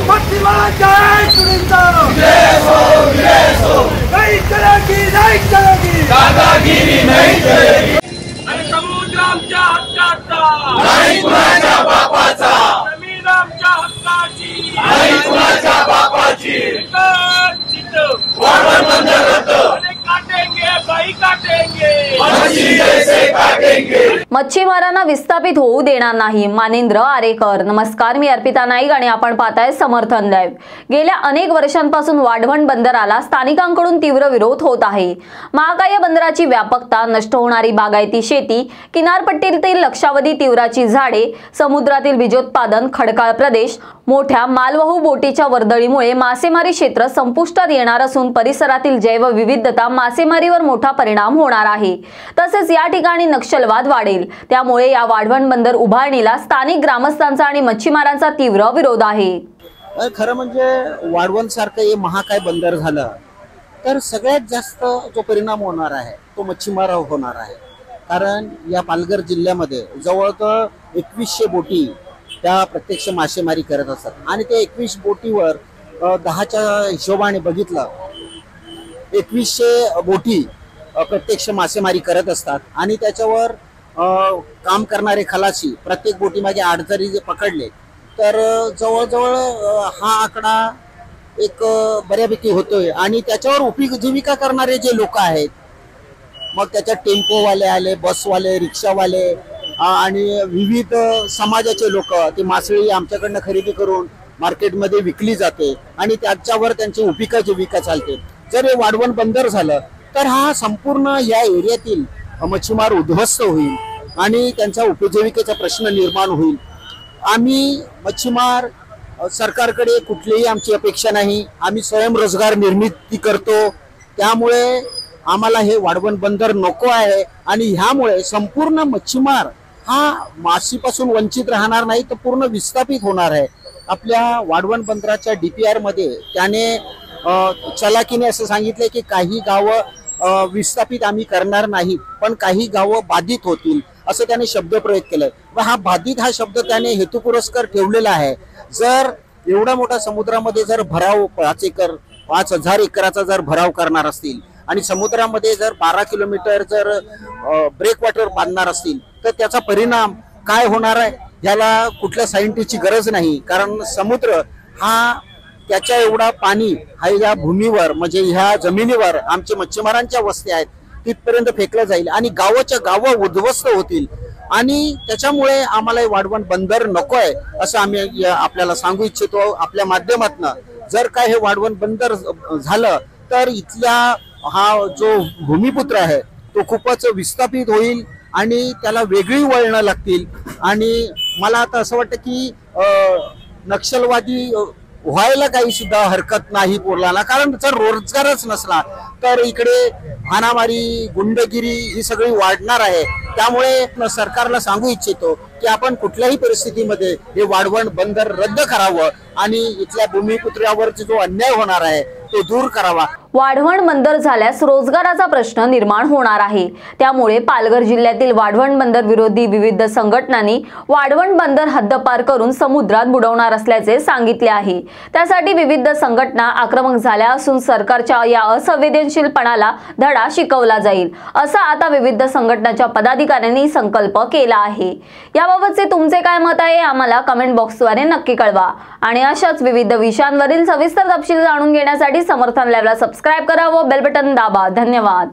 मच्छीमार जय सुनिंदा नहीं चलेगी नहीं चलेगी दादागिरी नहीं चलेगी। आणि समुद्र आमच्या हक्काचा नाही कुणाच्या बापाचा जमीन आमच्या हक्काची नाही कुणाच्या बापाची वाढवण बंदर रद्द काटेंगे भाई काटेंगे मच्छी जैसे काटेंगे। मच्छीमारांना विस्थापित होऊ देणार नाही, मानेंद्र आरेकर। नमस्कार, मी अर्पिता नाईक आणि आपण पाहताय समर्थन लाईव्ह। गेल्या अनेक वर्षांपासून वाढवण बंदराला स्थानिकांकडून तीव्र विरोध होत आहे। महाकाय बंदराची व्यापकता, नष्ट होणारी बागायती शेती, किनारपट्टीतील लक्षावधी तीव्राची झाडे, समुद्रातील बीजोत्पादन, खडकाळ प्रदेश, मोठ्या मालवाहू बोटीच्या वर्दळीमुळे मासेमारी क्षेत्र संपुष्टात येणार असून परिसरातील जैवविविधता, मासेमारीवर मोठा परिणाम होणार आहे। तसेच या ठिकाणी नक्षलवाद वाढेल। त्यामुळे या वाढवण बंदर उभारणीला स्थानिक ग्रामस्थांचा आणि मच्छीमारांचा तीव्र विरोध आहे। खरं म्हणजे वाढवण सारखं हे महाकाय बंदर झालं तर सगळ्यात जास्त जो परिणाम होणार आहे तो मच्छीमार होणार आहे। कारण या पालघर जिल्ह्यामध्ये जवळजवळ 2100 बोटी त्या प्रत्यक्ष मासेमारी करत असतात आणि त्या 21 बोटीवर 10च्या हिशोबाने बघितलं 2100 बोटी प्रत्यक्ष मासेमारी करत असतात आणि त्याच्यावर काम करणारे खलासी प्रत्येक बोटी मागे 8 जरी पकडले तर जवळजवळ हा आकडा एक बऱ्यापैकी होतोय। आणि त्याच्यावर उपजीविका करणारे जे लोक आहेत, मग त्याच्यात टेम्पोवाले आले, बसवाले, रिक्षावाले आणि विविध समाजाचे लोक, ती मासळी आमच्याकडनं खरेदी करून मार्केटमध्ये विकली जाते आणि त्याच्यावर त्यांची उपजीविका चालते। जर हे वाढवण बंदर झालं तर हा संपूर्ण या एरियातील मच्छीमार उद्ध्वस्त होईल आणि त्यांचा उपजीविकेचा प्रश्न निर्माण होईल। आम्ही मच्छीमार सरकारकडे कुठलीही आमची अपेक्षा नाही, आम्ही स्वयंरोजगार निर्मिती करतो, त्यामुळे आम्हाला हे वाढवण बंदर नको आहे। आणि ह्यामुळे संपूर्ण मच्छीमार हा मासेपासून वंचित राहणार नाही तर पूर्ण विस्थापित होणार आहे। आपल्या वाढवण बंदराच्या DPR मध्ये त्याने चलाकीने असं सांगितले की काही गावं विस्थापित आम्ही करणार नाही पण काही गावं बाधित होतील असं त्याने शब्दप्रयोग केलाय। व हा बाधित हा शब्द त्याने हेतुपुरस्कर ठेवलेला आहे। जर एवढा मोठा समुद्रामध्ये जर भराव 5,000 एकराचा जर भराव करणार असतील आणि समुद्रामध्ये जर 12 किलोमीटर जर ब्रेकवॉटर बांधणार असतील तर त्याचा परिणाम काय होणार आहे याला कुठल्या सायंटिस्टची गरज नाही। कारण समुद्र हा त्याच्या एवढा पाणी हा या भूमीवर म्हणजे ह्या जमिनीवर आमचे मच्छीमारांच्या वस्त्या आहेत तिथपर्यंत फेकलं जाईल आणि गावाच्या गावं उद्ध्वस्त होतील आणि त्याच्यामुळे आम्हाला वाढवण बंदर नको आहे असं आम्ही आपल्याला सांगू इच्छितो आपल्या माध्यमातून। जर काय हे वाढवण बंदर झालं तर इथल्या हा जो भूमिपुत्र आहे तो खूपच विस्थापित होईल आणि त्याला वेगळी वळणं लागतील। आणि मला आता असं वाटतं की नक्षलवादी व्हायला काही सुद्धा हरकत नाही पोरला, कारण जर रोजगारच नसला तर इकडे हाणामारी, गुंडगिरी ही सगळी वाढणार आहे। त्यामुळे सरकारला सांगू इच्छितो की आपण कुठल्याही परिस्थितीमध्ये हे वाढवण बंदर रद्द करावं आणि इथल्या भूमिपुत्रावर जो अन्याय होणार आहे तो दूर करावा। वाढवण बंदर झाल्यास रोजगाराचा प्रश्न निर्माण होणार आहे। त्यामुळे पालघर जिल्ह्यातील वाढवण बंदर विरोधी विविध संघटनांनी वाढवण बंदर हद्दपार करून समुद्रात बुडवणार असल्याचे सांगितले आहे। त्यासाठी विविध संघटना आक्रमक झाल्या असून सरकारच्या या असंवेदनशीलपणाला धडा शिकवला जाईल असा आता विविध संघटनांच्या पदाधिकाऱ्यांनी संकल्प केला आहे। याबाबतचे तुमचे काय मत आहे आम्हाला कमेंट बॉक्सद्वारे नक्की कळवा आणि अशाच विविध विषयांवरील सविस्तर तपशील जाणून घेण्यासाठी समर्थन लाईव्हला सबस्क्राइब करा व बेल बटन दाबा। धन्यवाद।